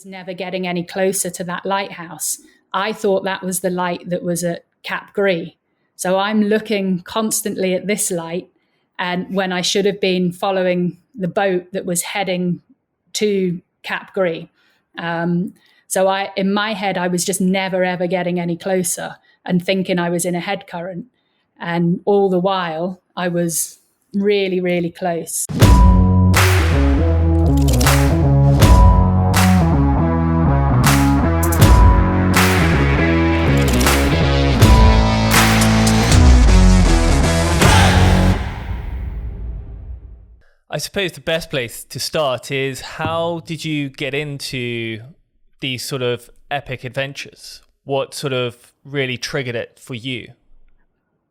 was never getting any closer to that lighthouse. I thought that was the light that was at Cap Gris. So I'm looking constantly at this light, and when I should have been following the boat that was heading to Cap Gris. So in my head, I was just never, ever getting any closer and thinking I was in a head current. And all the while, I was really, really close. I suppose the best place to start is, how did you get into these sort of epic adventures? What sort of really triggered it for you?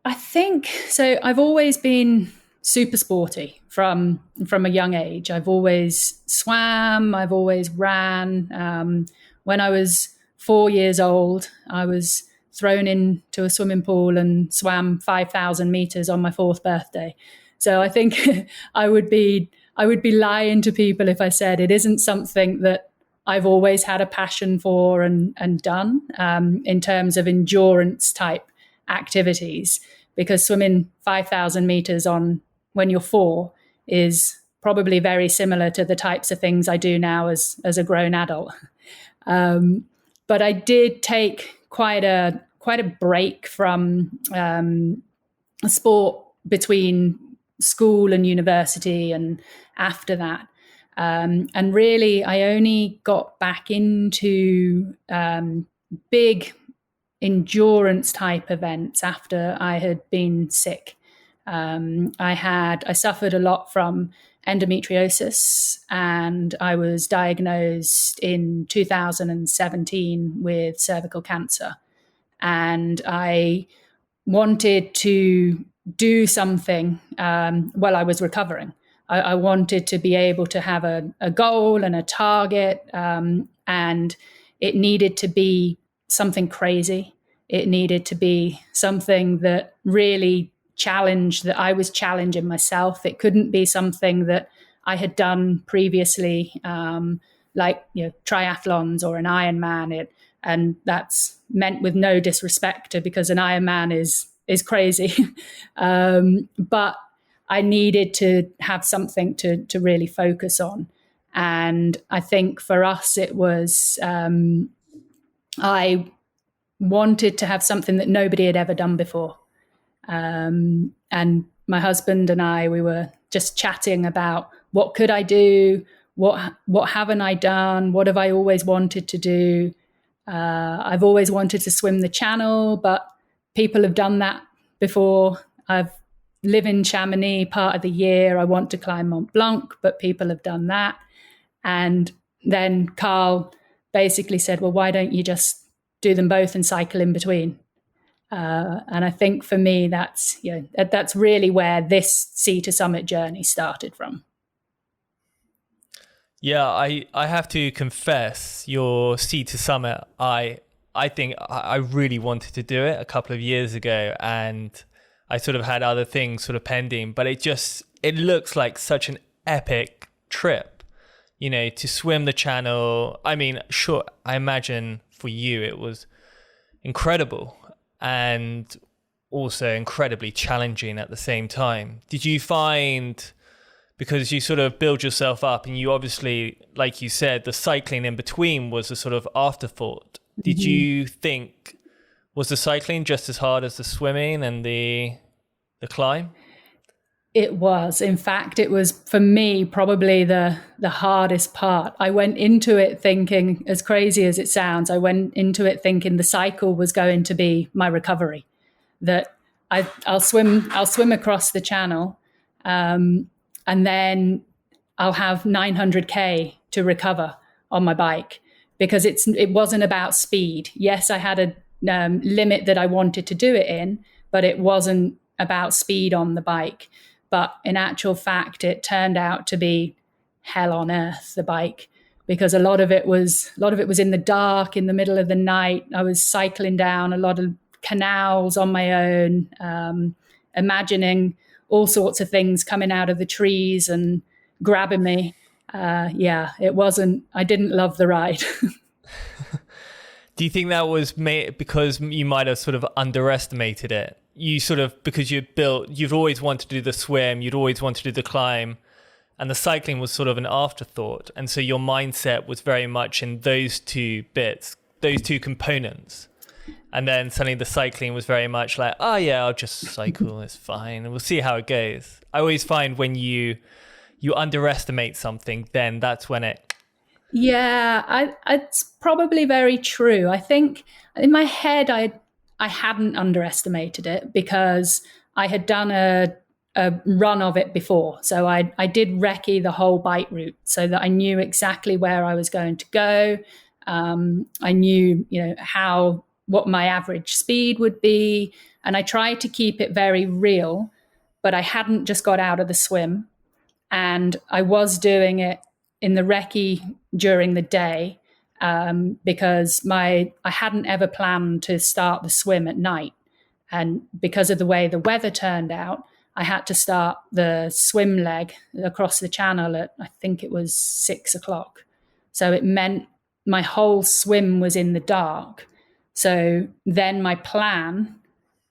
I think so. I've always been super sporty from a young age. I've always swam. I've always ran. When I was 4 years old, I was thrown into a swimming pool and swam 5,000 meters on my 4th birthday. So I think I would be lying to people if I said it isn't something that I've always had a passion for and done in terms of endurance type activities, because swimming 5,000 meters when you're 4 is probably very similar to the types of things I do now as a grown adult. But I did take quite a break from sport between school and university and after that. And really, I only got back into big endurance type events after I had been sick. I suffered a lot from endometriosis, and I was diagnosed in 2017 with cervical cancer. And I wanted to do something while I was recovering. I wanted to be able to have a goal and a target, and it needed to be something crazy. It needed to be something that really challenged, that I was challenging myself. It couldn't be something that I had done previously, like triathlons or an Ironman. And that's meant with no disrespect to, because an Ironman is crazy. But I needed to have something to really focus on. And I think for us, it was, I wanted to have something that nobody had ever done before. And my husband and I, we were just chatting about, what could I do? What haven't I done? What have I always wanted to do? I've always wanted to swim the Channel, but people have done that before. I've lived in Chamonix part of the year. I want to climb Mont Blanc, but people have done that. And then Carl basically said, well, why don't you just do them both and cycle in between? And I think for me, that's really where this Sea to Summit journey started from. Yeah, I have to confess, your Sea to Summit, I think I really wanted to do it a couple of years ago, and I sort of had other things sort of pending, but it looks like such an epic trip, to swim the Channel. I mean, sure, I imagine for you it was incredible and also incredibly challenging at the same time. Did you find, because you sort of build yourself up, and you obviously, like you said, the cycling in between was a sort of afterthought. Did you think, was the cycling just as hard as the swimming and the climb? It was. In fact, it was, for me, probably the hardest part. I went into it thinking, as crazy as it sounds, I went into it thinking the cycle was going to be my recovery, that I'll swim across the Channel, and then I'll have 900K to recover on my bike, because it wasn't about speed. Yes, I had a limit that I wanted to do it in, but it wasn't about speed on the bike. But in actual fact, it turned out to be hell on earth, the bike, because a lot of it was in the dark, in the middle of the night. I was cycling down a lot of canals on my own, imagining all sorts of things coming out of the trees and grabbing me. Yeah, it wasn't, I didn't love the ride. Do you think that was because you might have sort of underestimated it? You sort of, because you'd always wanted to do the swim, you'd always wanted to do the climb, and the cycling was sort of an afterthought. And so your mindset was very much in those two bits, those two components. And then suddenly the cycling was very much like, oh yeah, I'll just cycle, it's fine, and we'll see how it goes. I always find when you underestimate something, then that's when it... Yeah, it's probably very true. I think in my head, I hadn't underestimated it because I had done a run of it before. So I did recce the whole bike route so that I knew exactly where I was going to go. I knew, what my average speed would be. And I tried to keep it very real, but I hadn't just got out of the swim. And I was doing it in the recce during the day because I hadn't ever planned to start the swim at night. And because of the way the weather turned out, I had to start the swim leg across the channel at, I think it was 6:00. So it meant my whole swim was in the dark. So then my plan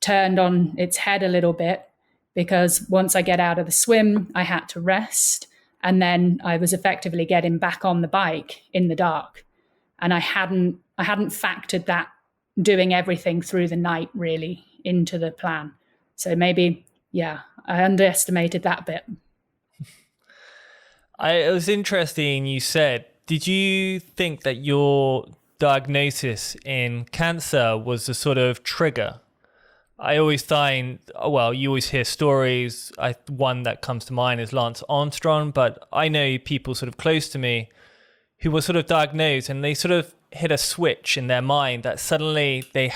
turned on its head a little bit because once I get out of the swim, I had to rest. And then I was effectively getting back on the bike in the dark. And I hadn't factored that doing everything through the night really into the plan. So maybe, yeah, I underestimated that bit. It was interesting you said, did you think that your diagnosis in cancer was a sort of trigger? I always find, well, you always hear stories. One that comes to mind is Lance Armstrong, but I know people sort of close to me who were sort of diagnosed and they sort of hit a switch in their mind that suddenly they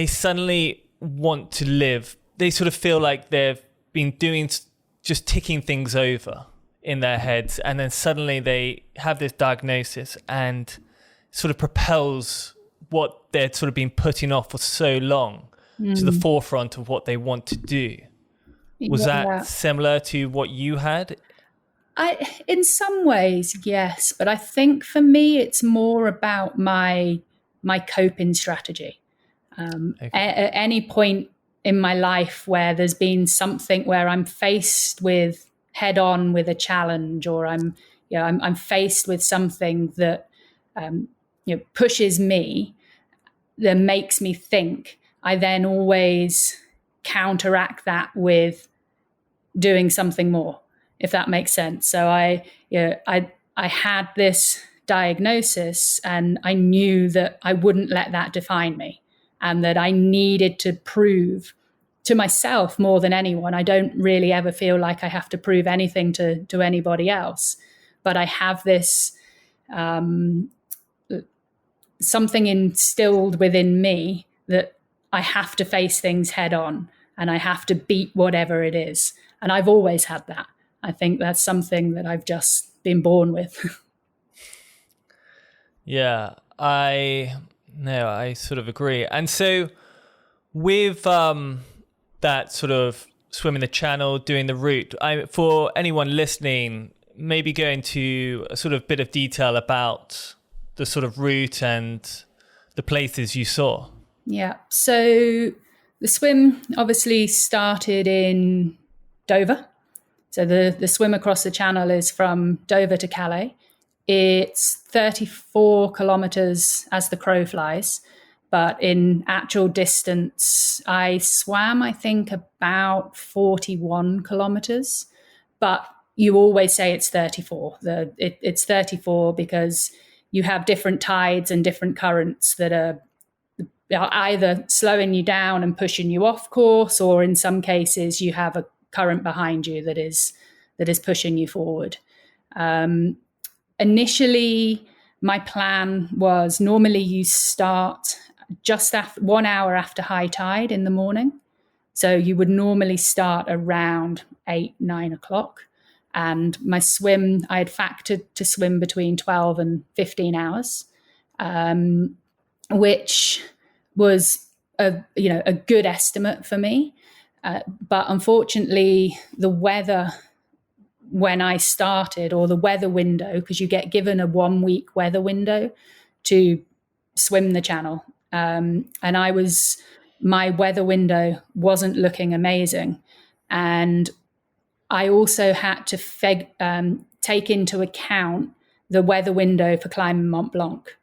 suddenly want to live. They sort of feel like they've been just ticking things over in their heads. And then suddenly they have this diagnosis and sort of propels what they'd sort of been putting off for so long to the forefront of what they want to do. Was that similar to what you had? In some ways, yes. But I think for me, it's more about my coping strategy. Okay. At any point in my life where there's been something where I'm faced with head on with a challenge, or I'm faced with something that pushes me, that makes me think, I then always counteract that with doing something more, if that makes sense. So I had this diagnosis and I knew that I wouldn't let that define me and that I needed to prove to myself more than anyone. I don't really ever feel like I have to prove anything to anybody else, but I have this something instilled within me that I have to face things head on and I have to beat whatever it is. And I've always had that. I think that's something that I've just been born with. Yeah, I sort of agree. And so with that sort of swimming the channel, doing the route, for anyone listening, maybe go into a sort of bit of detail about the sort of route and the places you saw. Yeah. So the swim obviously started in Dover. So the swim across the channel is from Dover to Calais. It's 34 kilometers as the crow flies, but in actual distance, I swam, I think, about 41 kilometers, but you always say it's 34. It's 34 because you have different tides and different currents that are either slowing you down and pushing you off course, or in some cases you have a current behind you that is pushing you forward. Initially, my plan was normally you start just after 1 hour after high tide in the morning. So you would normally start around 8-9 o'clock. And my swim, I had factored to swim between 12 and 15 hours, which was a good estimate for me. But unfortunately, the weather when I started, or the weather window, because you get given a 1 week weather window to swim the channel. And my weather window wasn't looking amazing. And I also had to take into account the weather window for climbing Mont Blanc,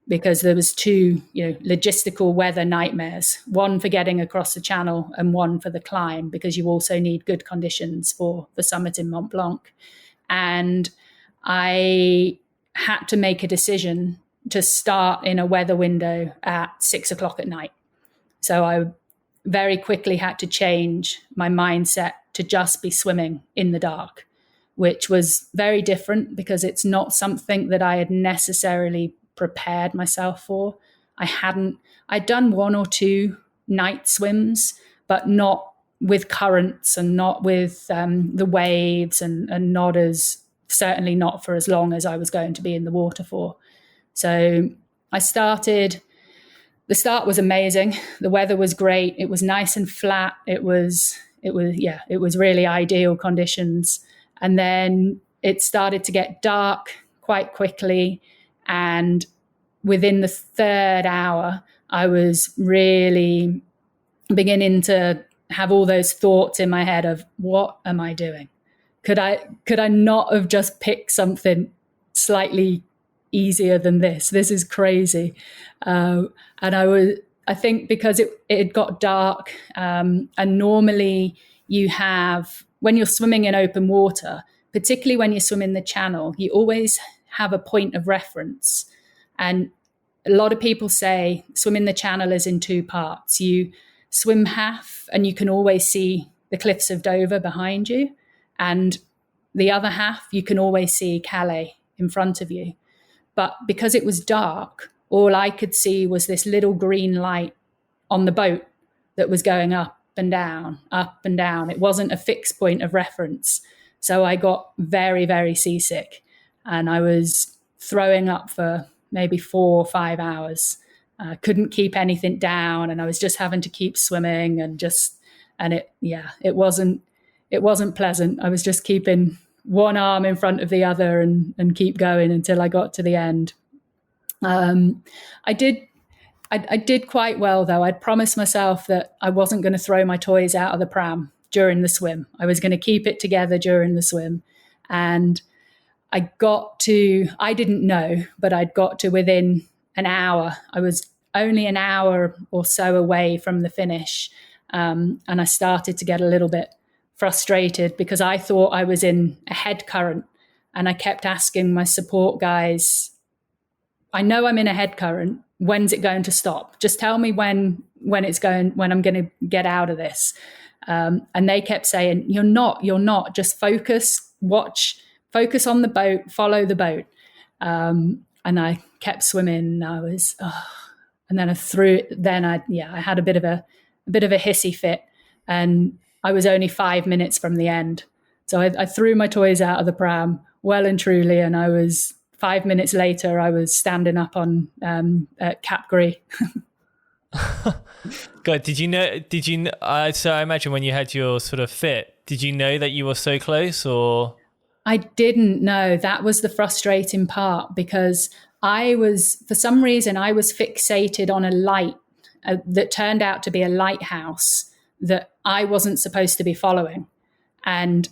because there was two, logistical weather nightmares, one for getting across the channel and one for the climb, because you also need good conditions for the summit in Mont Blanc. And I had to make a decision to start in a weather window at 6:00 at night. So I very quickly had to change my mindset to just be swimming in the dark, which was very different because it's not something that I had necessarily prepared myself for. I'd done 1 or 2 night swims, but not with currents and not with the waves, and certainly not for as long as I was going to be in the water for. So the start was amazing. The weather was great. It was nice and flat. It was really ideal conditions. And then it started to get dark quite quickly. And within the 3rd hour, I was really beginning to have all those thoughts in my head of, what am I doing? Could I not have just picked something slightly easier than this? This is crazy. And I think because it had got dark, and normally when you're swimming in open water, particularly when you swim in the channel, you always have a point of reference. And a lot of people say swimming the channel is in 2 parts. You swim half and you can always see the cliffs of Dover behind you. And the other half, you can always see Calais in front of you. But because it was dark, all I could see was this little green light on the boat that was going up and down, up and down. It wasn't a fixed point of reference. So I got very, very seasick, and I was throwing up for maybe 4 or 5 hours. Couldn't keep anything down, and I was just having to keep swimming, it wasn't pleasant. I was just keeping one arm in front of the other and keep going until I got to the end. I did quite well, though. I'd promised myself that I wasn't going to throw my toys out of the pram during the swim. I was going to keep it together during the swim. And I didn't know, but I'd got to within an hour. I was only an hour or so away from the finish. And I started to get a little bit frustrated because I thought I was in a head current, and I kept asking my support guys, I know I'm in a head current. When's it going to stop? Just tell me when I'm going to get out of this. And they kept saying, you're not, just focus on the boat, follow the boat. And I kept swimming. And then I had a bit of a hissy fit, and I was only 5 minutes from the end. So I threw my toys out of the pram well and truly, and I was 5 minutes later, I was standing up on at Cap Gris. God, did you know, so I imagine when you had your sort of fit, did you know that you were so close, or? I didn't know. That was the frustrating part, because for some reason, I was fixated on a light that turned out to be a lighthouse that I wasn't supposed to be following. And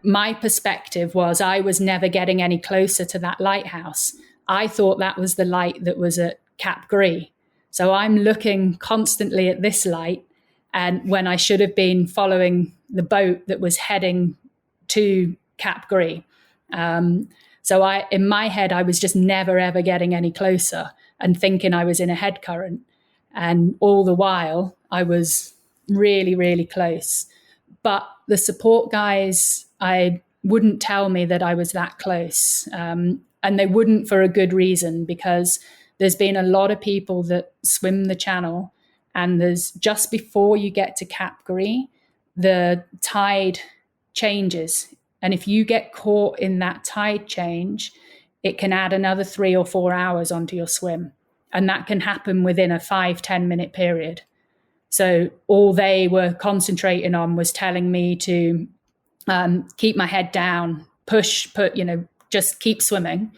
my perspective was I was never getting any closer to that lighthouse. I thought that was the light that was at Cap Gris. So I'm looking constantly at this light, and when I should have been following the boat that was heading to Cap Gris. So in my head, I was just never, ever getting any closer and thinking I was in a head current. And all the while, I was really, really close. But the support guys, I wouldn't tell me that I was that close. And they wouldn't for a good reason, because there's been a lot of people that swim the channel, and there's just before you get to Cap Gris, the tide changes. And if you get caught in that tide change, it can add another 3 or 4 hours onto your swim. And that can happen within a 5-10 minute period. So all they were concentrating on was telling me to keep my head down, just keep swimming,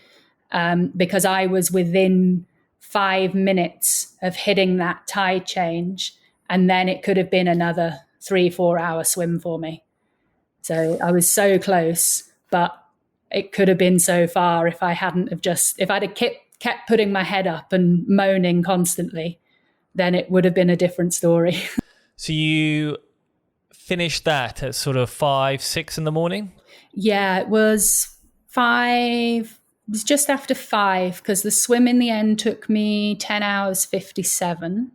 because I was within 5 minutes of hitting that tide change, and then it could have been another 3-4 hour swim for me. So I was so close, but it could have been so far if I'd have kept putting my head up and moaning constantly, then it would have been a different story. So you finished that at sort of 5-6 in the morning? Yeah, it was 5. It was just after 5, because the swim in the end took me 10 hours 57,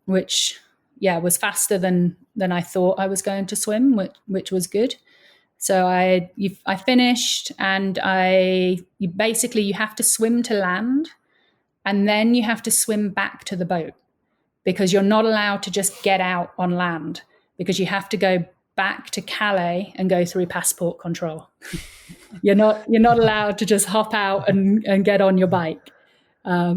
which was faster than I thought I was going to swim, which was good. So I finished, and you have to swim to land, and then you have to swim back to the boat, because you're not allowed to just get out on land, because you have to go back to Calais and go through passport control. You're not allowed to just hop out and get on your bike. Yeah,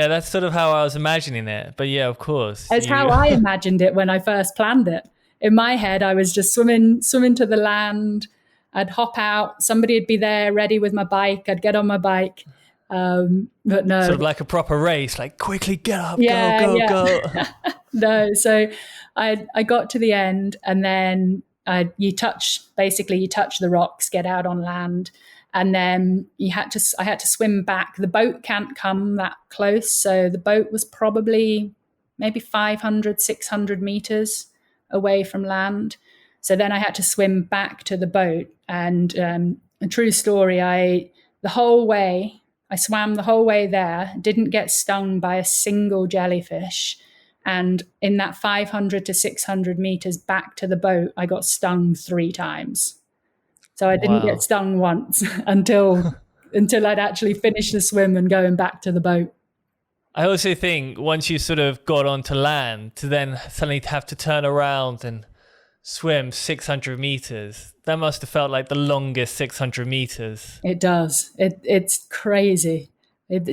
that's sort of how I was imagining it. But yeah, of course. It's how I imagined it when I first planned it. In my head, I was just swimming to the land. I'd hop out. Somebody would be there ready with my bike. I'd get on my bike. But no. Sort of like a proper race, like quickly get up, go. No, so I got to the end, and then you touch the rocks, get out on land, and then I had to swim back. The boat can't come that close, so the boat was probably maybe 500, 600 meters away from land. So then I had to swim back to the boat, and a true story, I swam the whole way there, didn't get stung by a single jellyfish. And in that 500 to 600 meters back to the boat, I got stung 3 times. So I didn't get stung once until I'd actually finished the swim and going back to the boat. I also think once you sort of got onto land, to then suddenly have to turn around and swim 600 meters, that must have felt like the longest 600 meters. It does. It's crazy.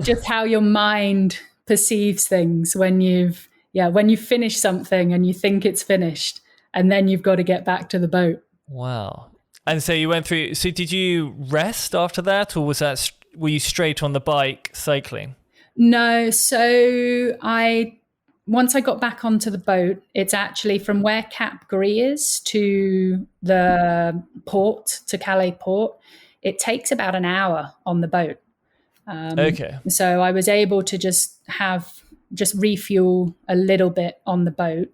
Just how your mind perceives things when you've finished something and you think it's finished, and then you've got to get back to the boat. Wow. And so you went through, so did you rest after that, or were you straight on the bike cycling? No. So once I got back onto the boat, it's actually from where Cap Gris is to the port, to Calais port, it takes about an hour on the boat. Okay. So I was able to just refuel a little bit on the boat.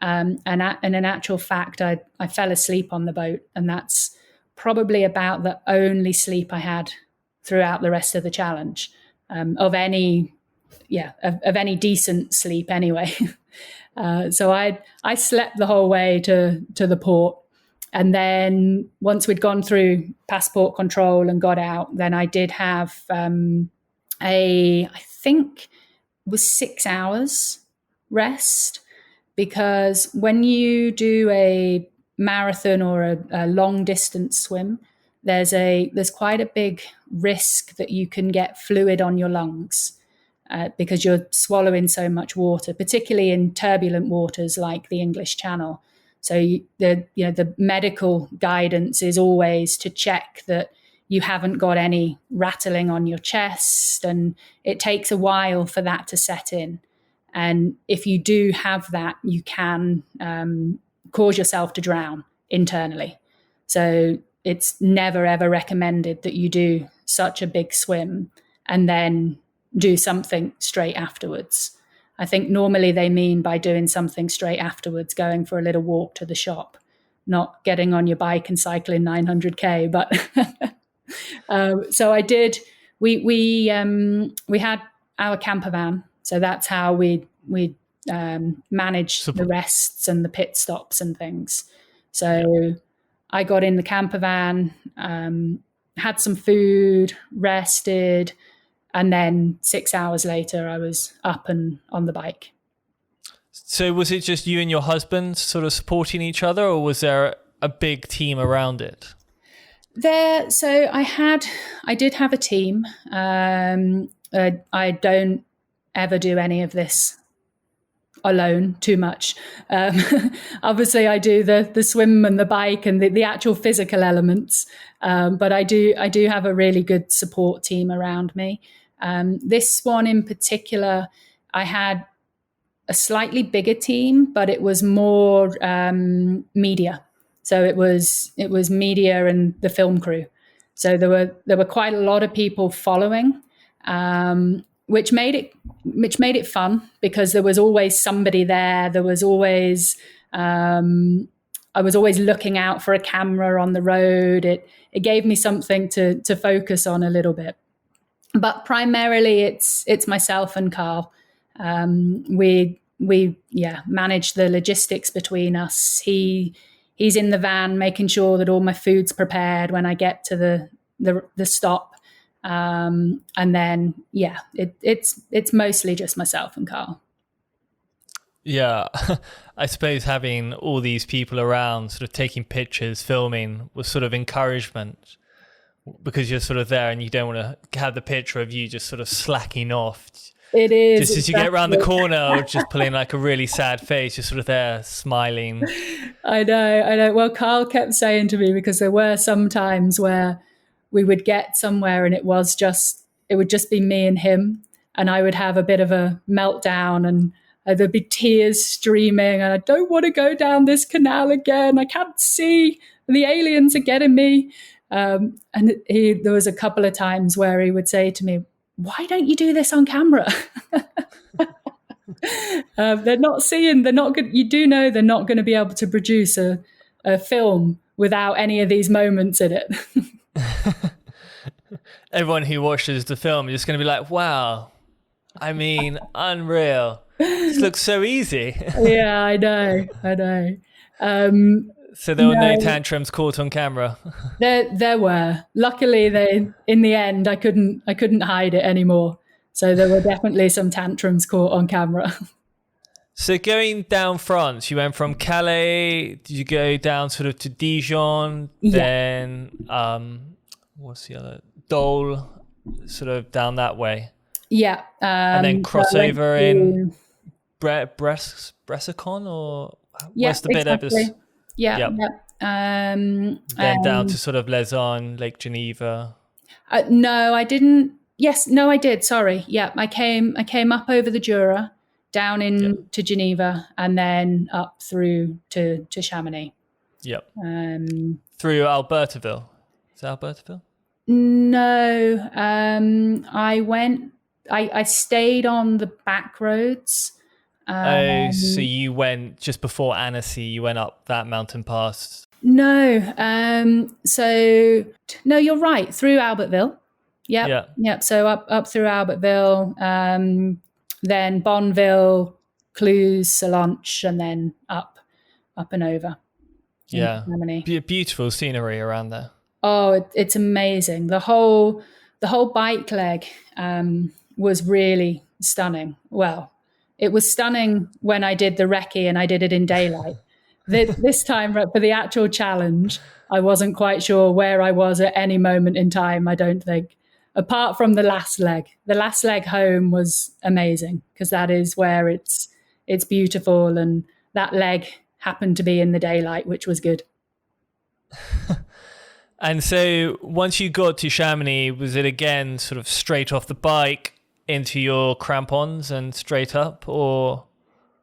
And in actual fact, I fell asleep on the boat, and that's probably about the only sleep I had throughout the rest of the challenge, of any decent sleep anyway. So I slept the whole way to the port. And then once we'd gone through passport control and got out, then I did have I think it was 6 hours rest, because when you do a marathon or a long distance swim, there's quite a big risk that you can get fluid on your lungs, because you're swallowing so much water, particularly in turbulent waters like the English Channel. So the medical guidance is always to check that you haven't got any rattling on your chest, and it takes a while for that to set in. And if you do have that, you can cause yourself to drown internally. So it's never, ever recommended that you do such a big swim and then do something straight afterwards. I think normally they mean by doing something straight afterwards, going for a little walk to the shop, not getting on your bike and cycling 900k. But so I did. We had our camper van, so that's how we managed the rests and the pit stops and things. So I got in the camper van, had some food, rested, and then 6 hours later, I was up and on the bike. So was it just you and your husband sort of supporting each other, or was there a big team around it? So I did have a team. I don't ever do any of this alone too much. Um, Obviously, I do the swim and the bike and the actual physical elements, but I do have a really good support team around me. This one in particular, I had a slightly bigger team, but it was more media. So it was media and the film crew. So there were quite a lot of people following, which made it fun because there was always somebody there. There was always I was always looking out for a camera on the road. It gave me something to focus on a little bit. But primarily it's myself and Carl. We manage the logistics between us. He's in the van making sure that all my food's prepared when I get to the stop. And then it's mostly just myself and Carl. Yeah, I suppose having all these people around, sort of taking pictures, filming, was sort of encouragement, because you're sort of there and you don't want to have the picture of you just sort of slacking off. It is. Just as you get around the corner, just pulling like a really sad face, you're sort of there smiling. I know. Well, Carl kept saying to me, because there were some times where we would get somewhere and it would just be me and him, and I would have a bit of a meltdown and there'd be tears streaming, and I don't want to go down this canal again. I can't see. The aliens are getting me. And there was a couple of times where he would say to me, "Why don't you do this on camera?" They're not good. You do know they're not going to be able to produce a film without any of these moments in it. Everyone who watches the film is just going to be like, wow, I mean, unreal. This looks so easy. Yeah, I know. So there were no tantrums caught on camera. There were. Luckily, in the end, I couldn't hide it anymore. So there were definitely some tantrums caught on camera. So going down France, you went from Calais. Did you go down sort of to Dijon? Yeah. Then what's the other? Dole, sort of down that way. Yeah. And then crossover in Bressicon, or where's the bit exactly. Yeah. Yep. Then down to sort of Lausanne, Lake Geneva. No, I didn't. Yes, no, I did. Sorry. Yeah, I came up over the Jura, down to Geneva, and then up through to Chamonix. Yep. Through Albertville. Is that Albertville? No. I stayed on the back roads. So you went just before Annecy, you went up that mountain pass? No. No, you're right. Through Albertville. Yep. Yep. So up through Albertville, then Bonneville, Cluse, Salanches, and then up and over. Yeah. Beautiful scenery around there. Oh, it's amazing. The whole bike leg was really stunning. Well, it was stunning when I did the recce and I did it in daylight. This time for the actual challenge, I wasn't quite sure where I was at any moment in time, I don't think. Apart from the last leg. The last leg home was amazing, because that is where it's beautiful, and that leg happened to be in the daylight, which was good. And so once you got to Chamonix, was it again sort of straight off the bike into your crampons and straight up, or?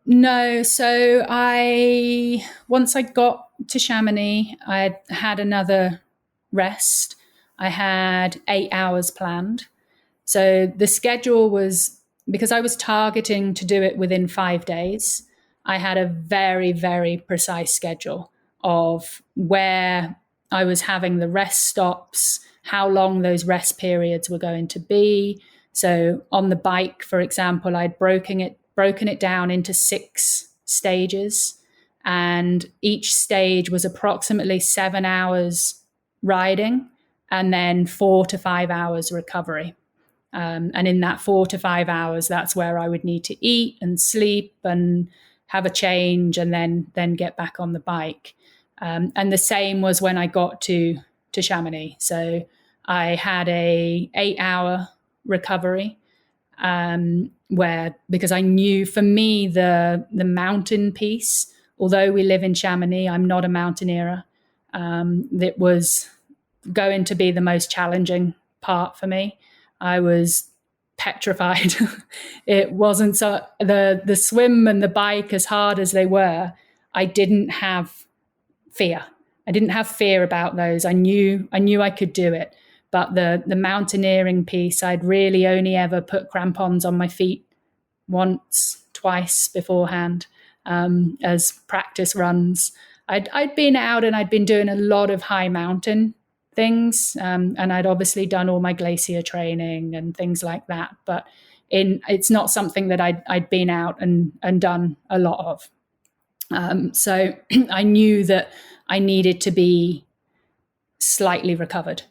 No, so once I got to Chamonix, I had another rest. I had 8 hours planned. So the schedule was, because I was targeting to do it within 5 days, I had a very, very precise schedule of where I was having the rest stops, how long those rest periods were going to be. So on the bike, for example, I'd broken it down into 6 stages, and each stage was approximately 7 hours riding and then 4 to 5 hours recovery. And in that 4 to 5 hours, that's where I would need to eat and sleep and have a change and then get back on the bike. And the same was when I got to Chamonix. So I had a 8-hour recovery. because I knew for me the mountain piece, although we live in Chamonix, I'm not a mountaineer. It was going to be the most challenging part for me. I was petrified. It wasn't so the swim and the bike, as hard as they were, I didn't have fear. I didn't have fear about those. I knew I could do it. But the mountaineering piece, I'd really only ever put crampons on my feet once, twice beforehand, as practice runs. I'd been out and I'd been doing a lot of high mountain things, and I'd obviously done all my glacier training and things like that. But it's not something that I'd been out and done a lot of. So I knew that I needed to be slightly recovered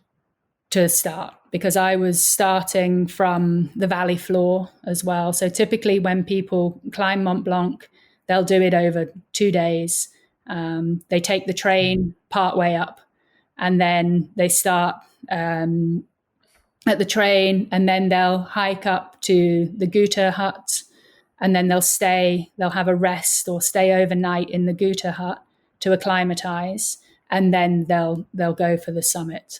to start, because I was starting from the valley floor as well. So typically when people climb Mont Blanc, they'll do it over 2 days. They take the train part way up, and then they start at the train, and then they'll hike up to the Guta hut, and then they'll have a rest or stay overnight in the Guta hut to acclimatize, and then they'll go for the summit.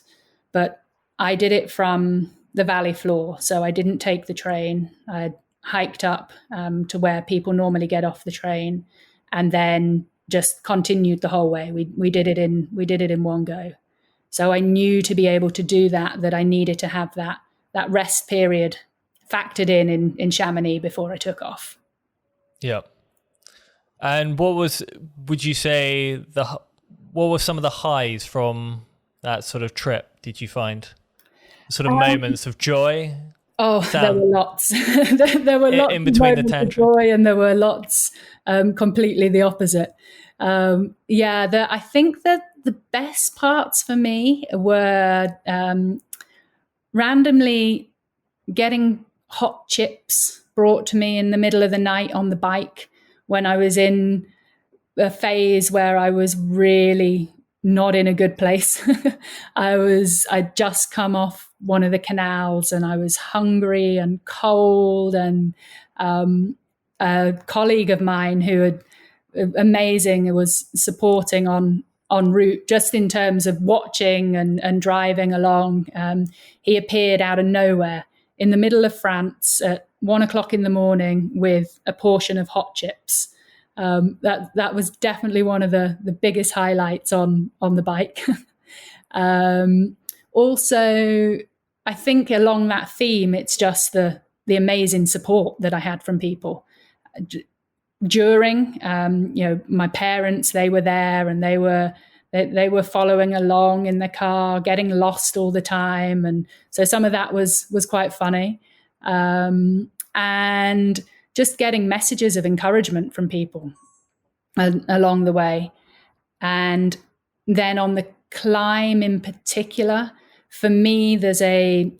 But I did it from the valley floor, so I didn't take the train. I hiked up to where people normally get off the train, and then just continued the whole way. We did it in one go. So I knew to be able to do that I needed to have that rest period factored in Chamonix before I took off. Yeah. And what were some of the highs from that sort of trip did you find? Sort of moments of joy? There were lots. there were lots in between the of joy, and there were lots completely the opposite. I think that the best parts for me were randomly getting hot chips brought to me in the middle of the night on the bike when I was in a phase where I was really not in a good place. I'd just come off one of the canals and I was hungry and cold, and a colleague of mine who had amazing was supporting on route, just in terms of watching and driving along. He appeared out of nowhere in the middle of France at 1:00 in the morning with a portion of hot chips. That was definitely one of the biggest highlights on the bike. Also, I think along that theme, it's just the amazing support that I had from people during. My parents, they were there, and they were following along in the car, getting lost all the time, and so some of that was quite funny. And just getting messages of encouragement from people along the way. And then on the climb in particular, for me, there's a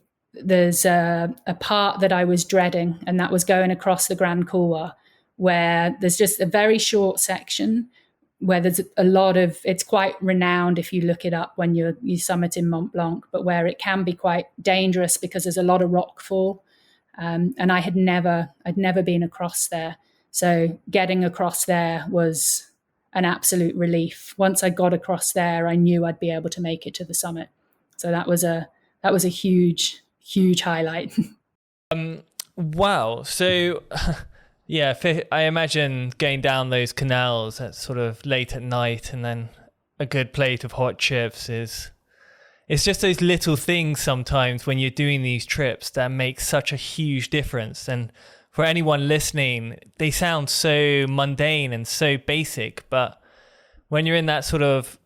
part that I was dreading, and that was going across the Grand Couloir, where there's just a very short section where there's a lot of, it's quite renowned if you look it up when you summit in Mont Blanc, but where it can be quite dangerous because there's a lot of rock fall. And I'd never been across there. So getting across there was an absolute relief. Once I got across there, I knew I'd be able to make it to the summit. So that was a huge, huge highlight. Wow. So yeah, I imagine going down those canals at sort of late at night, and then a good plate of hot chips it's just those little things sometimes when you're doing these trips that make such a huge difference. And for anyone listening, they sound so mundane and so basic, but when you're in that sort of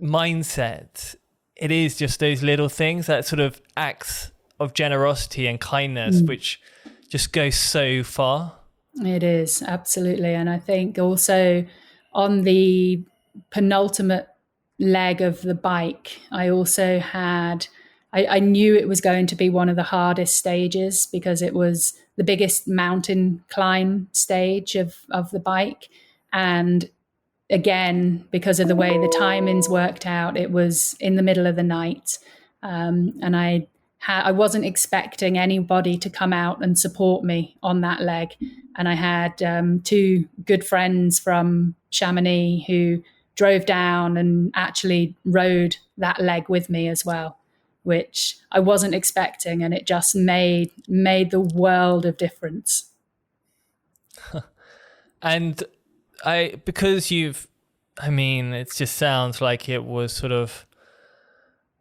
mindset, it is just those little things, that sort of acts of generosity and kindness, which just goes so far. It is, absolutely. And I think also on the penultimate leg of the bike, I also had, I knew it was going to be one of the hardest stages because it was the biggest mountain climb stage of the bike. And again, because of the way the timings worked out, it was in the middle of the night. And I I wasn't expecting anybody to come out and support me on that leg. And I had two good friends from Chamonix who drove down and actually rode that leg with me as well, which I wasn't expecting. And it just made the world of difference. And because it just sounds like it was sort of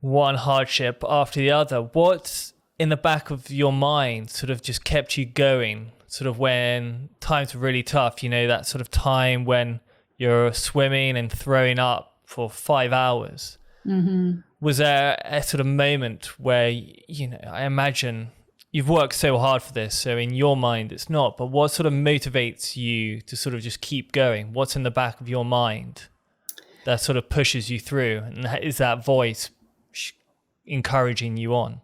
one hardship after the other. What's in the back of your mind sort of just kept you going, sort of when times were really tough, that sort of time when you're swimming and throwing up for 5 hours? Mm-hmm. Was there a sort of moment where, I imagine you've worked so hard for this, so in your mind it's not, but what sort of motivates you to sort of just keep going? What's in the back of your mind that sort of pushes you through? And is that voice encouraging you on?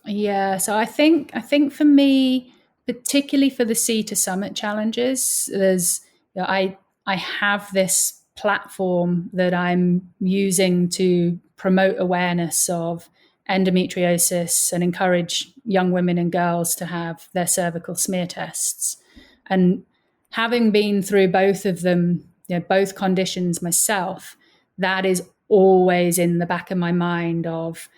Yeah, so I think for me, particularly for the Sea to Summit challenges, there's I have this platform that I'm using to promote awareness of endometriosis and encourage young women and girls to have their cervical smear tests. And having been through both of them, both conditions myself, that is always in the back of my mind of,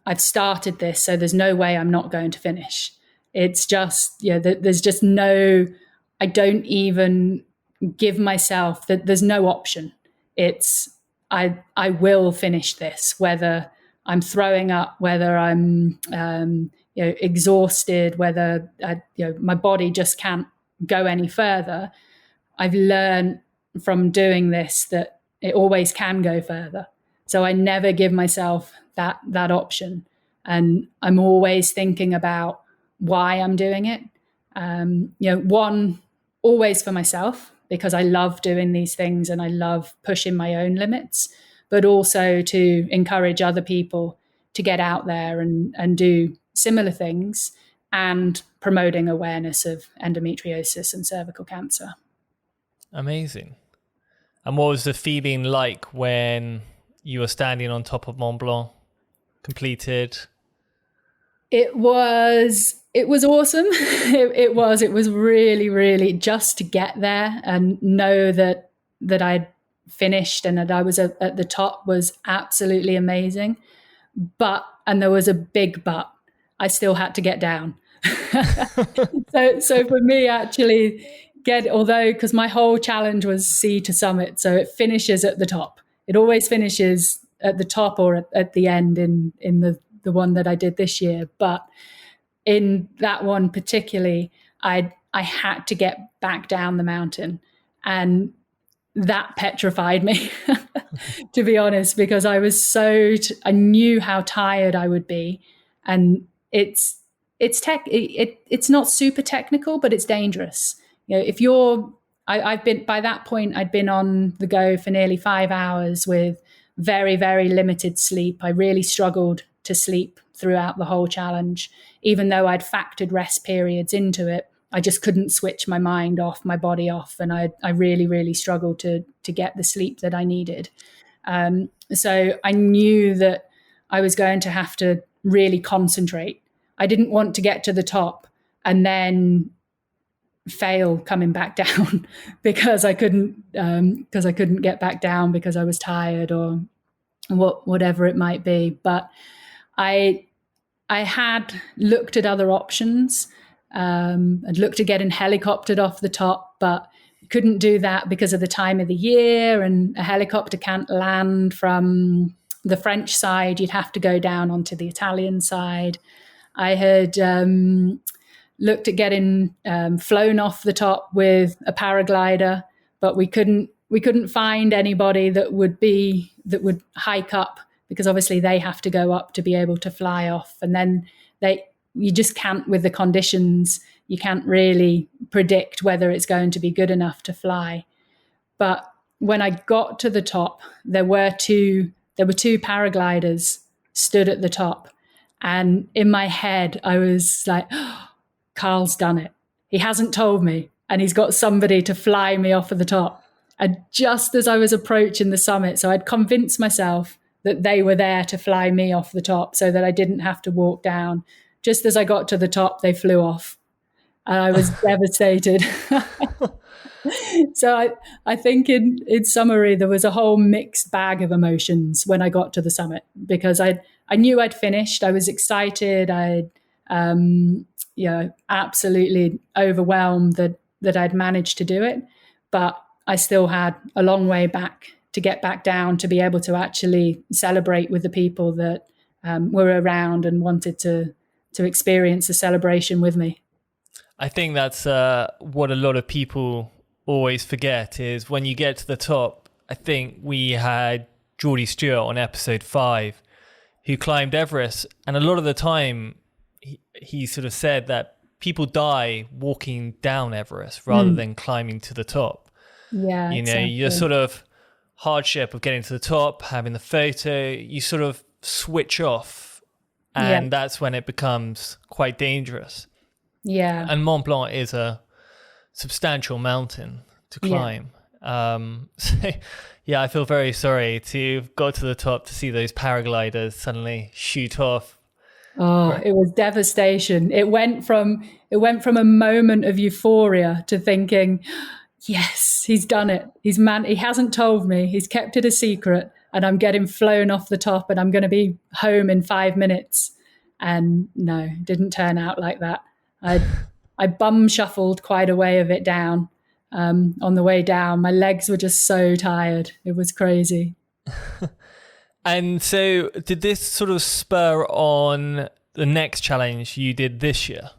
I've started this, so there's no way I'm not going to finish. It's just, there's just no, I don't even give myself that there's no option. It's, I will finish this, whether I'm throwing up, whether I'm, exhausted, whether, my body just can't go any further. I've learned from doing this that it always can go further. So I never give myself that option. And I'm always thinking about why I'm doing it. One, always for myself, because I love doing these things and I love pushing my own limits, but also to encourage other people to get out there and do similar things, and promoting awareness of endometriosis and cervical cancer. Amazing. And what was the feeling like when you were standing on top of Mont Blanc, completed? It was awesome. It was really, really, just to get there and know that I'd finished and that I was at the top was absolutely amazing. And there was a big but, I still had to get down. So for me, actually, because my whole challenge was Sea to Summit, so it finishes at the top. It always finishes at the top or at the end in the one that I did this year. But in that one particularly, I had to get back down the mountain, and that petrified me, to be honest, because I was I knew how tired I would be, and it's not super technical, but it's dangerous. If I've been, by that point, I'd been on the go for nearly 5 hours with very, very limited sleep. I really struggled to sleep throughout the whole challenge, even though I'd factored rest periods into it. I just couldn't switch my mind off, my body off, and I really, really struggled to get the sleep that I needed. So I knew that I was going to have to really concentrate. I didn't want to get to the top and then fail coming back down because I couldn't get back down because I was tired or whatever it might be. But I had looked at other options. I'd looked at getting helicoptered off the top, but couldn't do that because of the time of the year, and a helicopter can't land from the French side. You'd have to go down onto the Italian side. I had looked at getting flown off the top with a paraglider, but we couldn't find anybody that would hike up, because obviously they have to go up to be able to fly off, and then you just can't, with the conditions, you can't really predict whether it's going to be good enough to fly. But when I got to the top, there were two paragliders stood at the top. And in my head, I was like, oh, Carl's done it. He hasn't told me, and he's got somebody to fly me off of the top. And just as I was approaching the summit, so I'd convinced myself that they were there to fly me off the top so that I didn't have to walk down. Just as I got to the top, they flew off. And I was devastated. So I think in summary, there was a whole mixed bag of emotions when I got to the summit, because I knew I'd finished. I was excited. Absolutely overwhelmed that I'd managed to do it. But I still had a long way back to get back down to be able to actually celebrate with the people that were around and wanted to experience the celebration with me. I think that's what a lot of people always forget, is when you get to the top. I think we had Geordie Stewart on episode 5 who climbed Everest, and a lot of the time he sort of said that people die walking down Everest rather than climbing to the top. Yeah, exactly. Your sort of hardship of getting to the top, having the photo, you sort of switch off, and that's when it becomes quite dangerous. Yeah. And Mont Blanc is a substantial mountain to climb. I feel very sorry to have got to the top to see those paragliders suddenly shoot off. Oh, it was devastation. It went from a moment of euphoria to thinking, yes, he's done it. He hasn't told me. He's kept it a secret, and I'm getting flown off the top, and I'm going to be home in 5 minutes. And no, it didn't turn out like that. I bum shuffled quite a way of it down. On the way down, my legs were just so tired. It was crazy. And so did this sort of spur on the next challenge you did this year?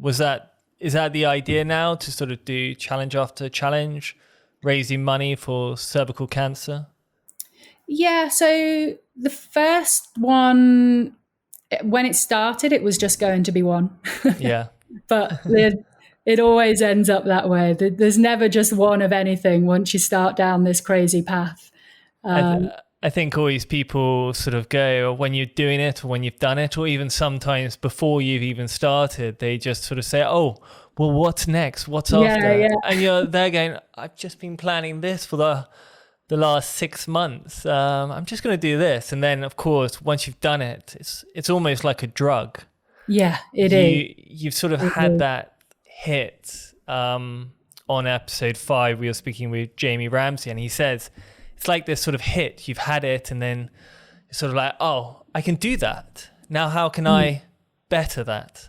Is that the idea now, to sort of do challenge after challenge, raising money for cervical cancer? Yeah, so the first one, when it started, it was just going to be one. Yeah. But it always ends up that way. There's never just one of anything once you start down this crazy path. I think always people sort of go, when you're doing it or when you've done it, or even sometimes before you've even started, they just sort of say, oh, well, what's next? What's after? Yeah. And they're going, I've just been planning this for the last 6 months. I'm just going to do this. And then, of course, once you've done it, it's almost like a drug. Yeah, it is. You've sort of had that hit. On episode 5, we were speaking with Jamie Ramsey, and he says it's like this sort of hit. You've had it, and then you're sort of like, oh, I can do that. Now how can I better that?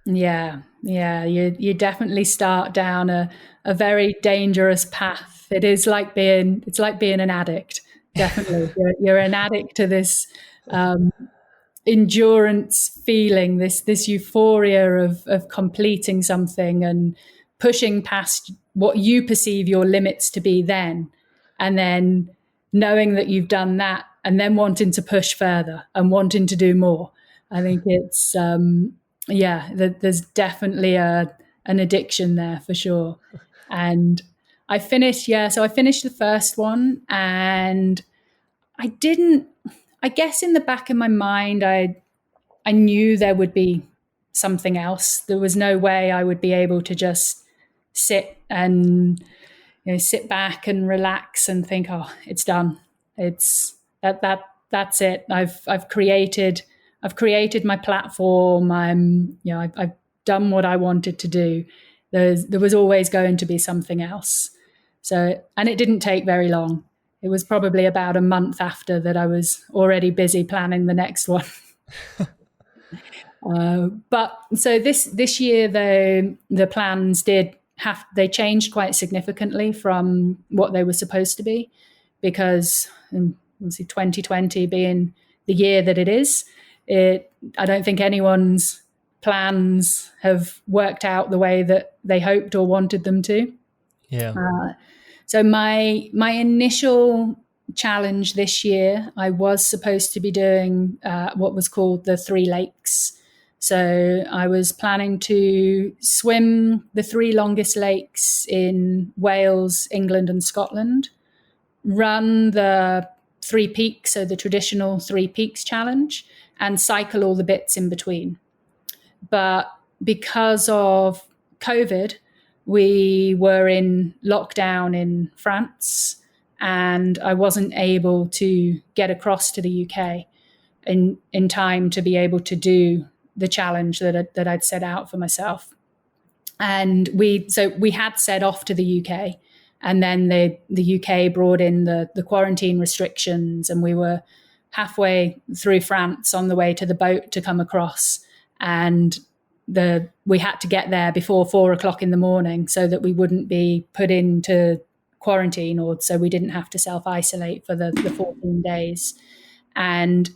Yeah. You definitely start down a very dangerous path. It's like being an addict. Definitely. You're an addict to this endurance feeling, this euphoria of completing something and pushing past what you perceive your limits to be then, and then knowing that you've done that, and then wanting to push further and wanting to do more. I think it's there's definitely an addiction there for sure. And I finished the first one, and I guess in the back of my mind, I knew there would be something else. There was no way I would be able to just sit back and relax and think, oh, it's done. That's it. I've created my platform. I've done what I wanted to do. There was always going to be something else. So, and it didn't take very long. It was probably about a month after that I was already busy planning the next one. But so this year, though, the plans they changed quite significantly from what they were supposed to be, because obviously 2020 being the year that it is, I don't think anyone's plans have worked out the way that they hoped or wanted them to. Yeah. So my initial challenge this year, I was supposed to be doing what was called the 3 lakes. So I was planning to swim the 3 longest lakes in Wales, England, and Scotland, run the 3 peaks, so the traditional 3 peaks challenge, and cycle all the bits in between. But because of COVID, we were in lockdown in France, and I wasn't able to get across to the UK in time to be able to do the challenge that I'd set out for myself. And we had set off to the UK, and then the UK brought in the quarantine restrictions, and we were halfway through France on the way to the boat to come across, and we had to get there before 4:00 in the morning so that we wouldn't be put into quarantine, or so we didn't have to self-isolate for the 14 days. And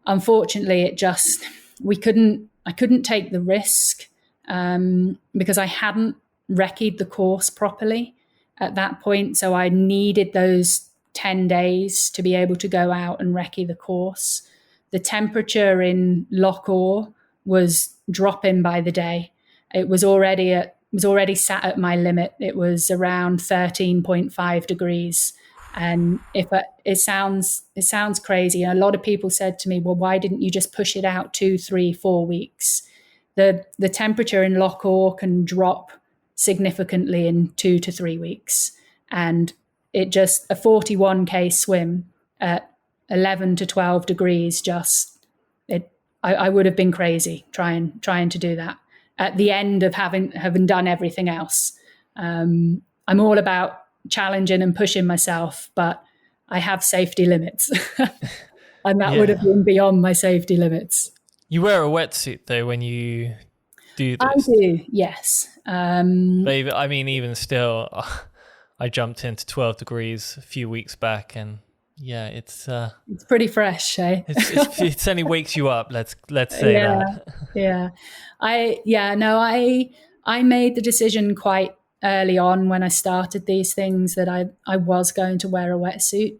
unfortunately, I couldn't take the risk because I hadn't recce'd the course properly at that point. So I needed those 10 days to be able to go out and recce the course. The temperature in Lac Annecy was dropping by the day. It was already sat at my limit. It was around 13.5 degrees. And it sounds crazy. And a lot of people said to me, well, why didn't you just push it out 2, 3, 4 weeks? The temperature in Lac Annecy can drop significantly in 2 to 3 weeks. And a 41K swim at 11 to 12 degrees, I would have been crazy trying to do that at the end of having done everything else. I'm all about challenging and pushing myself, but I have safety limits. And that would have been beyond my safety limits. You wear a wetsuit though when you do this. I do, yes. I mean, even still, I jumped into 12 degrees a few weeks back, and yeah, it's pretty fresh, eh? It certainly wakes you up. Let's say that. Yeah. I made the decision quite early on when I started these things that I was going to wear a wetsuit.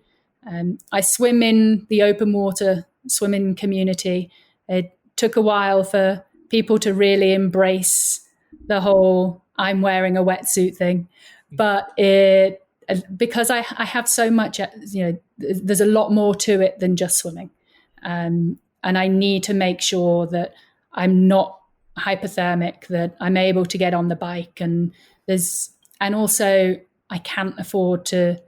I swim in the open water swimming community. It took a while for people to really embrace the whole I'm wearing a wetsuit thing, but because I have so much, there's a lot more to it than just swimming. And I need to make sure that I'm not hypothermic, that I'm able to get on the bike, and also I can't afford to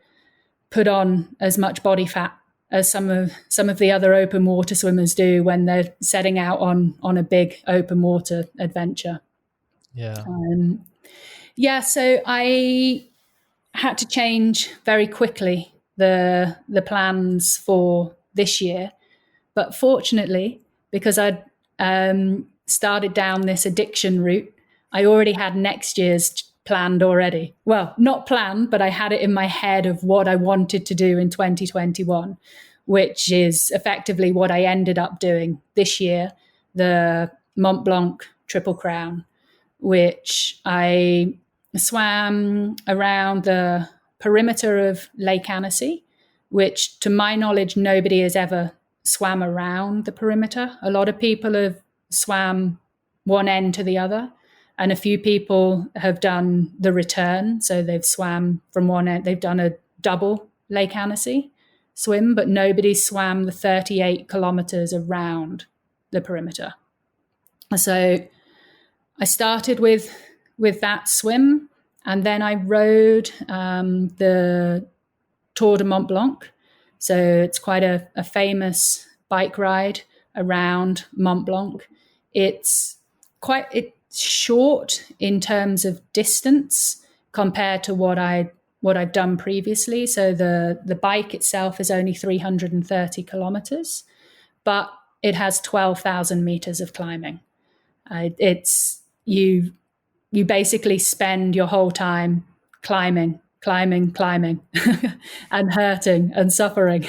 put on as much body fat as some of the other open water swimmers do when they're setting out on a big open water adventure. So I had to change very quickly the plans for this year, but fortunately, because I'd started down this addiction route, I already had next year's planned already. Well, not planned, but I had it in my head of what I wanted to do in 2021, which is effectively what I ended up doing this year, the Mont Blanc Triple Crown, which I swam around the perimeter of Lac Annecy, which to my knowledge, nobody has ever swam around the perimeter. A lot of people have swam one end to the other, and a few people have done the return. So they've swam from one end, they've done a double Lac Annecy swim, but nobody swam the 38 kilometers around the perimeter. So I started with that swim, and then I rode the Tour Du Mont Blanc. So it's quite a famous bike ride around Mont Blanc. It's short in terms of distance compared to what I've done previously. So the bike itself is only 330 kilometers, but it has 12,000 meters of climbing. You basically spend your whole time climbing and hurting and suffering.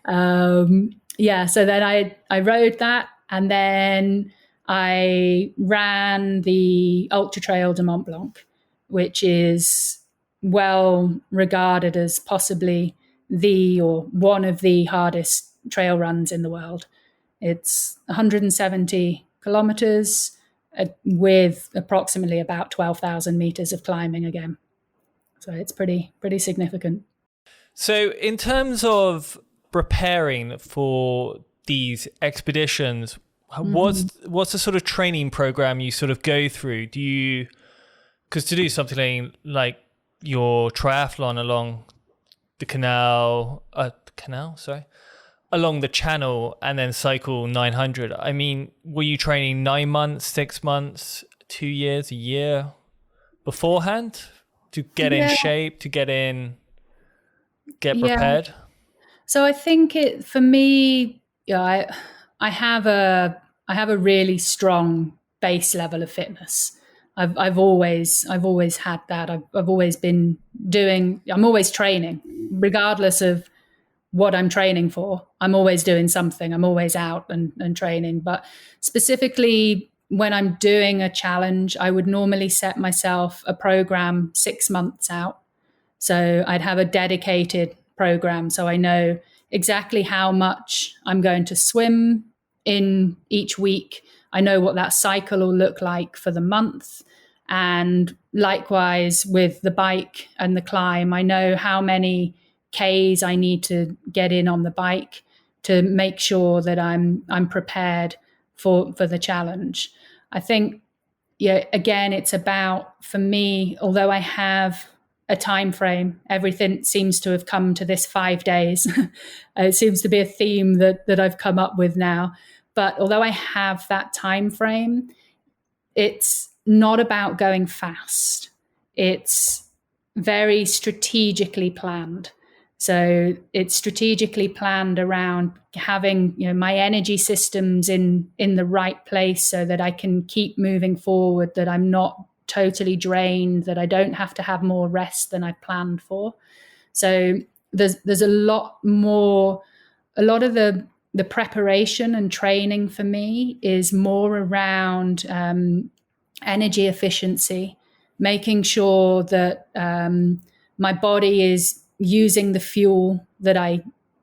So then I rode that, and then I ran the Ultra-Trail Du Mont Blanc, which is well regarded as possibly one of the hardest trail runs in the world. It's 170 kilometers with approximately about 12,000 meters of climbing again. So it's pretty significant. So in terms of preparing for these expeditions, what's the sort of training program you sort of go through? Because to do something like your triathlon along the canal, sorry, along the channel and then cycle 900. I mean, were you training 9 months, 6 months, 2 years, a year beforehand to get in Yeah, shape, to get yeah. prepared? So I think for me, yeah, I have a really strong base level of fitness. I've always had that. I've always been doing. I'm always training, regardless of what I'm training for. I'm always doing something. I'm always out and training. But specifically when I'm doing a challenge, I would normally set myself a program 6 months out. So I'd have a dedicated program. So I know exactly how much I'm going to swim in each week. I know what that cycle will look like for the month. And likewise with the bike and the climb, I know how many Ks I need to get in on the bike to make sure that I'm prepared for the challenge. I think, yeah, again, it's about, for me, although I have a time frame, everything seems to have come to this 5 days. It seems to be a theme that I've come up with now. But although I have that time frame, it's not about going fast. It's very strategically planned. So it's strategically planned around having, my energy systems in the right place so that I can keep moving forward, that I'm not totally drained, that I don't have to have more rest than I planned for. So there's a lot more. A lot of the preparation and training for me is more around energy efficiency, making sure that my body is using the fuel that I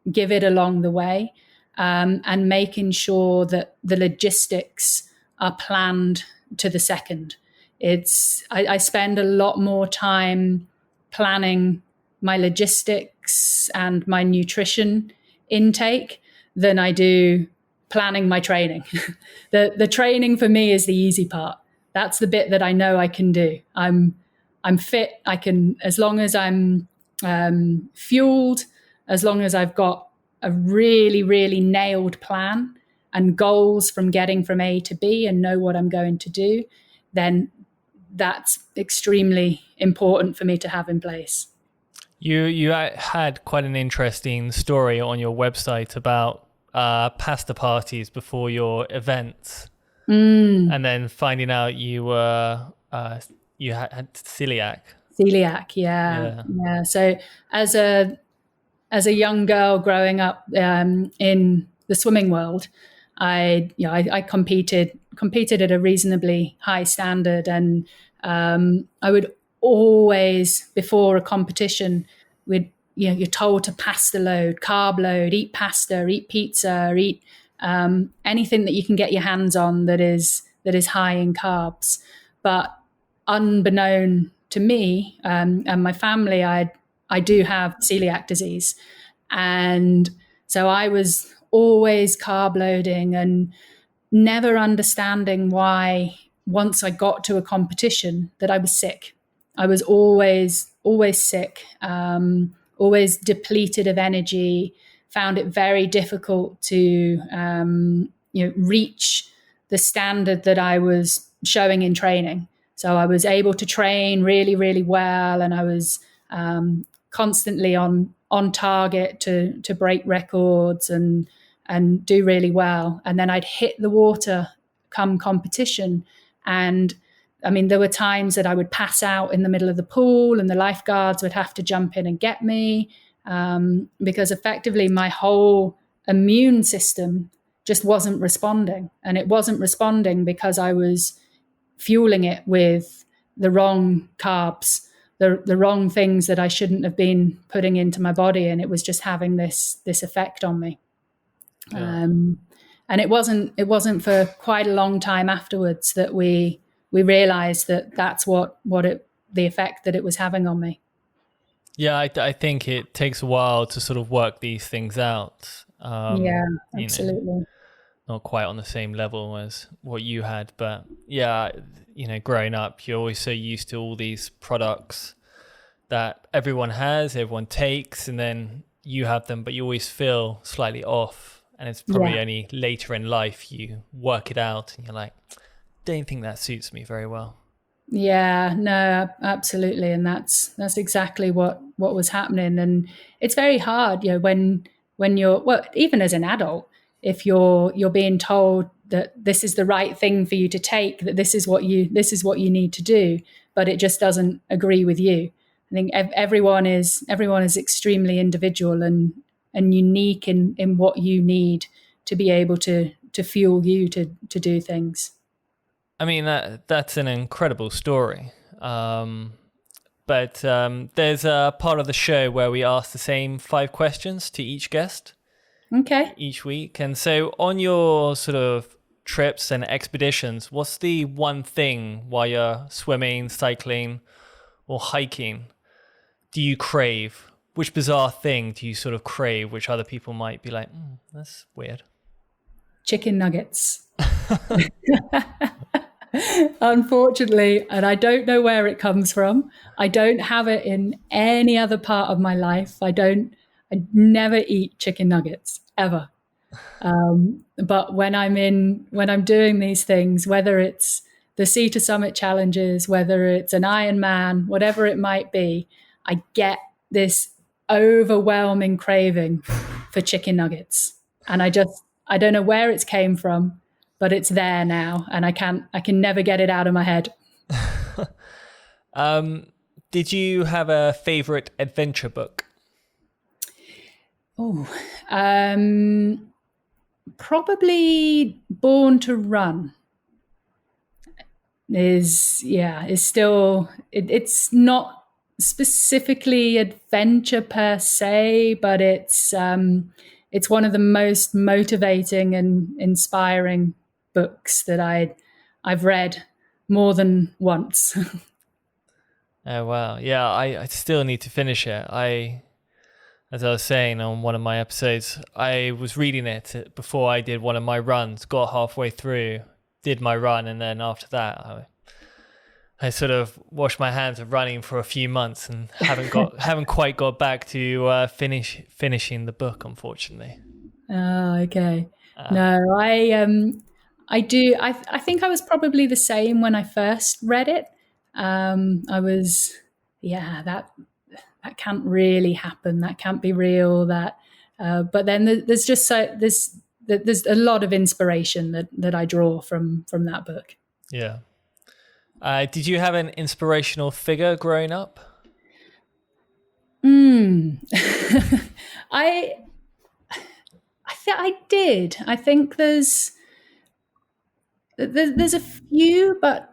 give it along the way, and making sure that the logistics are planned to the second. I spend a lot more time planning my logistics and my nutrition intake than I do planning my training. The training for me is the easy part. That's the bit that I know I can do. I'm fit. I can, as long as I'm fueled, as long as I've got a really, really nailed plan and goals from getting from A to B and know what I'm going to do, then that's extremely important for me to have in place. You had quite an interesting story on your website about pasta parties before your events, and then finding out you were you had celiac. Celiac, yeah. So as a young girl growing up in the swimming world, I competed at a reasonably high standard, and I would always, before a competition, you're told to pasta load, carb load, eat pasta, eat pizza, eat anything that you can get your hands on that is high in carbs. But unbeknown to me and my family, I do have celiac disease, and so I was always carb loading and never understanding why, once I got to a competition, that I was sick. I was always sick, always depleted of energy, found it very difficult to reach the standard that I was showing in training. So I was able to train really, really well, and I was constantly on target to break records and do really well. And then I'd hit the water come competition, and I mean, there were times that I would pass out in the middle of the pool, and the lifeguards would have to jump in and get me, because effectively my whole immune system just wasn't responding. And it wasn't responding because I was fueling it with the wrong carbs, the wrong things that I shouldn't have been putting into my body, and it was just having this effect on me. Yeah. And it wasn't for quite a long time afterwards that we realized that that's the effect that it was having on me. Yeah, I think it takes a while to sort of work these things out. Yeah, absolutely. Not quite on the same level as what you had, but yeah, growing up, you're always so used to all these products that everyone has, everyone takes, and then you have them, but you always feel slightly off. And it's probably Yeah. only later in life you work it out and you're like, don't think that suits me very well. Yeah, no, absolutely, and that's exactly what was happening, and it's very hard, when you're, well, even as an adult, if you're being told that this is the right thing for you to take, that this is what you need to do, but it just doesn't agree with you. I think everyone is extremely individual and unique in what you need to be able to fuel you to do things. I mean, that's an incredible story. But there's a part of the show where we ask the same 5 questions to each guest Okay. each week. And so on your sort of trips and expeditions, what's the one thing while you're swimming, cycling, or hiking do you crave? Which bizarre thing do you sort of crave, which other people might be like, that's weird? Chicken nuggets. Unfortunately, and I don't know where it comes from. I don't have it in any other part of my life. I never eat chicken nuggets ever. But when I'm doing these things, whether it's the Sea to Summit challenges, whether it's an Ironman, whatever it might be, I get this overwhelming craving for chicken nuggets. And I don't know where it's came from, but it's there now, and I can never get it out of my head. Did you have a favorite adventure book? Oh, probably Born to Run is still, it's not specifically adventure per se, but it's one of the most motivating and inspiring books that I've read more than once. Oh, wow. Yeah, I still need to finish it. As I was saying on one of my episodes, I was reading it before I did one of my runs, got halfway through, did my run, and then after that, I sort of washed my hands of running for a few months and haven't quite got back to finishing the book, unfortunately. Oh, okay. No, I do. I think I was probably the same when I first read it. I was, that can't really happen. That can't be real. But then there's just there's a lot of inspiration that I draw from that book. Yeah. Did you have an inspirational figure growing up? I did. I think there's a few, but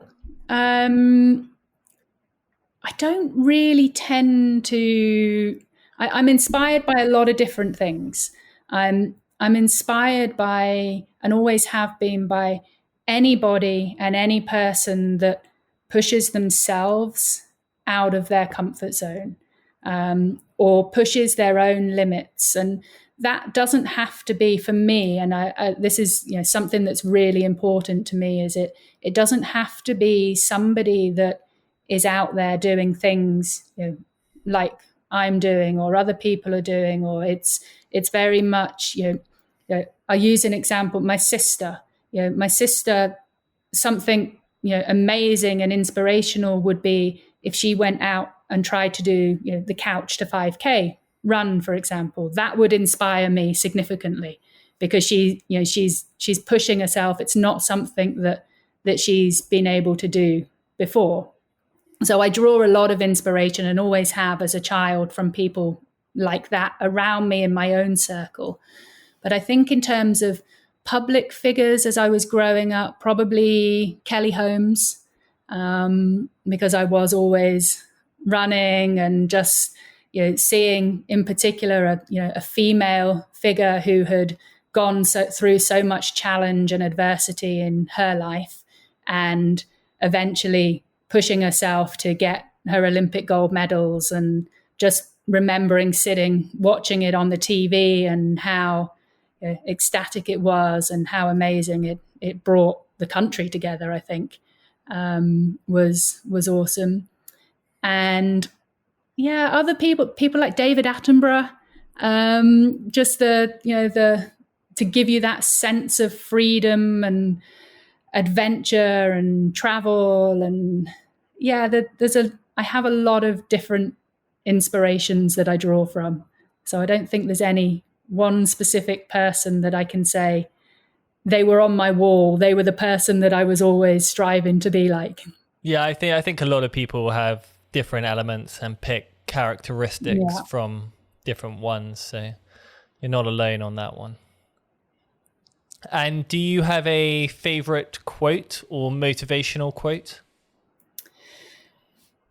I don't really tend to. I'm inspired by a lot of different things. I'm inspired by, and always have been, by anybody and any person that pushes themselves out of their comfort zone, or pushes their own limits. And that doesn't have to be, for me, and this is something that's really important to me, is it doesn't have to be somebody that is out there doing things like I'm doing or other people are doing, or it's very much I use an example, my sister. Something amazing and inspirational would be if she went out and tried to do the Couch to 5K run, for example. That would inspire me significantly, because she's pushing herself. It's not something that she's been able to do before. So I draw a lot of inspiration, and always have as a child, from people like that around me in my own circle. But I think in terms of public figures as I was growing up, probably Kelly Holmes, because I was always running and just seeing, in particular, a female figure who had gone through so much challenge and adversity in her life, and eventually pushing herself to get her Olympic gold medals, and just remembering watching it on the TV, and how ecstatic it was, and how amazing it brought the country together, I think, was awesome. And yeah, other people like David Attenborough, just the to give you that sense of freedom and adventure and travel. And yeah, I have a lot of different inspirations that I draw from. So I don't think there's any one specific person that I can say they were on my wall. They were the person that I was always striving to be like. Yeah, I think a lot of people have different elements and pick characteristics Yeah. from different ones. So you're not alone on that one. And do you have a favorite quote or motivational quote?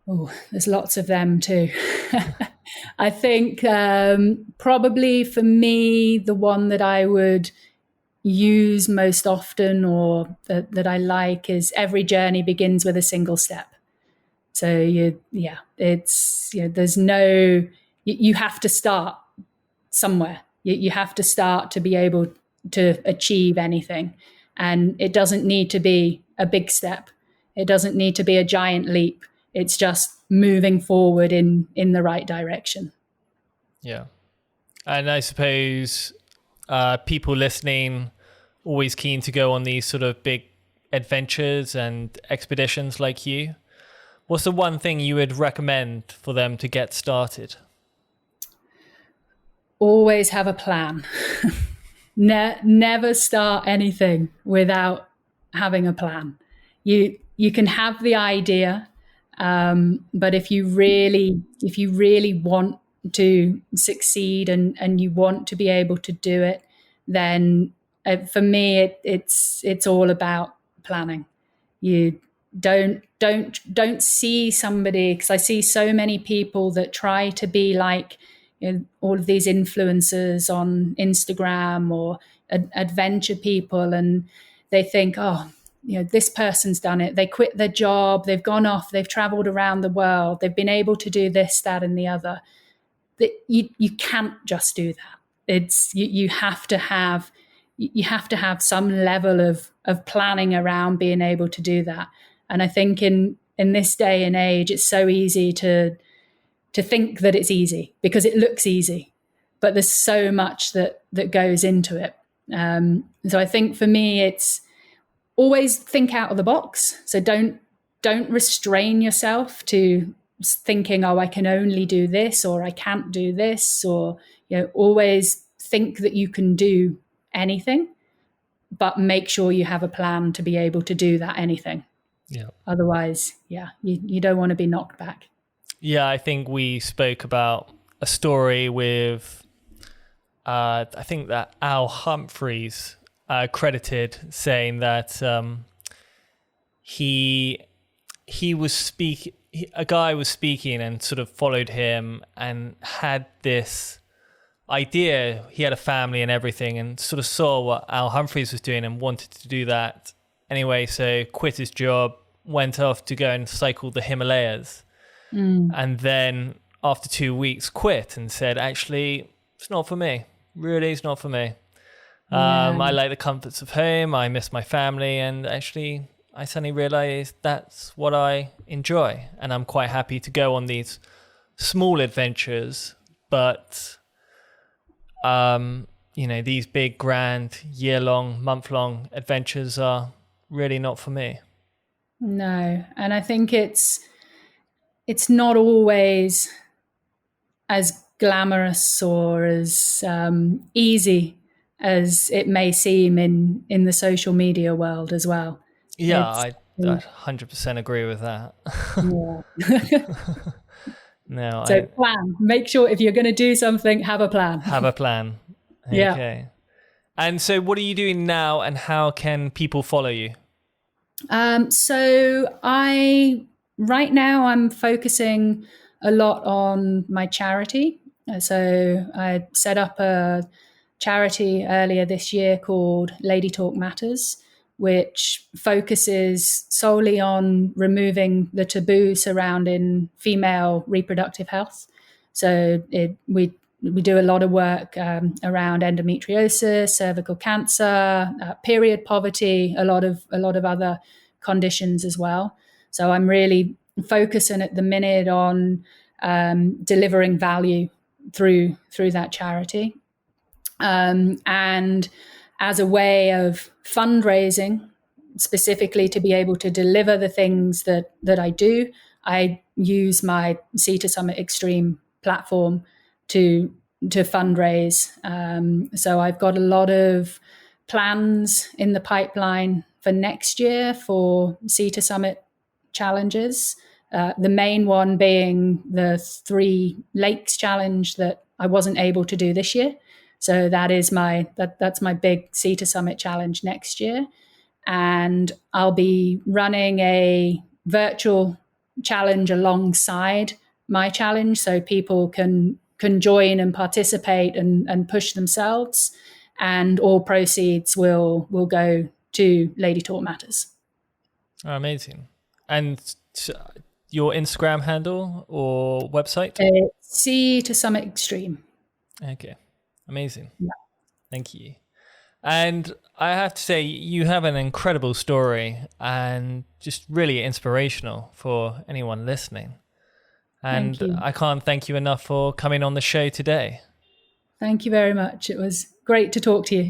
Oh, there's lots of them too. I think probably for me, the one that I would use most often or that I like is every journey begins with a single step. So there's you have to start somewhere. You have to start to be able to achieve anything. And it doesn't need to be a big step. It doesn't need to be a giant leap. It's just moving forward in the right direction. Yeah. And I suppose people listening always keen to go on these sort of big adventures and expeditions like you. What's the one thing you would recommend for them to get started? Always have a plan. Never start anything without having a plan. You can have the idea, but if you really want to succeed and you want to be able to do it, then for me it's all about planning. You don't see somebody, because I see so many people that try to be like all of these influencers on Instagram or adventure people, and they think, oh, this person's done it. They quit their job, they've gone off, they've traveled around the world, they've been able to do this, that, and the other. That you can't just do that. It's you have to have some level of planning around being able to do that. And I think in this day and age, it's so easy to think that it's easy because it looks easy, but there's so much that goes into it. So I think for me, it's always think out of the box. So don't restrain yourself to thinking, oh, I can only do this, or I can't do this, or always think that you can do anything, but make sure you have a plan to be able to do that anything. Yeah. Otherwise, you don't want to be knocked back. Yeah, I think we spoke about a story with, I think that Al Humphreys credited saying that a guy was speaking and sort of followed him and had this idea. He had a family and everything, and sort of saw what Al Humphreys was doing and wanted to do that anyway. So quit his job, went off to go and cycle the Himalayas. And then after 2 weeks quit and said, actually, it's not for me. Really, it's not for me. I like the comforts of home. I miss my family. And actually, I suddenly realized that's what I enjoy. And I'm quite happy to go on these small adventures. But, these big, grand, year-long, month-long adventures are really not for me. No. And I think it's not always as glamorous or as easy as it may seem in the social media world as well. Yeah, I 100% agree with that. Yeah. No, so plan. Make sure if you're going to do something, have a plan. Have a plan. Okay. Yeah. And so what are you doing now, and how can people follow you? So right now I'm focusing a lot on my charity. So I set up a charity earlier this year called Lady Talk Matters, which focuses solely on removing the taboo surrounding female reproductive health. So we do a lot of work around endometriosis, cervical cancer, period poverty, a lot of other conditions as well. So I'm really focusing at the minute on delivering value through that charity. And as a way of fundraising, specifically to be able to deliver the things that I do, I use my Sea to Summit Extreme platform to fundraise. So I've got a lot of plans in the pipeline for next year for Sea to Summit challenges. The main one being the 3 Lakes challenge that I wasn't able to do this year. So that's my big Sea to Summit challenge next year. And I'll be running a virtual challenge alongside my challenge, so people can join and participate and push themselves. And all proceeds will go to Lady Talk Matters. Oh, amazing. And your Instagram handle or website? Sea to Summit Extreme. Okay, amazing. Yeah. Thank you. And I have to say, you have an incredible story and just really inspirational for anyone listening. And I can't thank you enough for coming on the show today. Thank you very much. It was great to talk to you.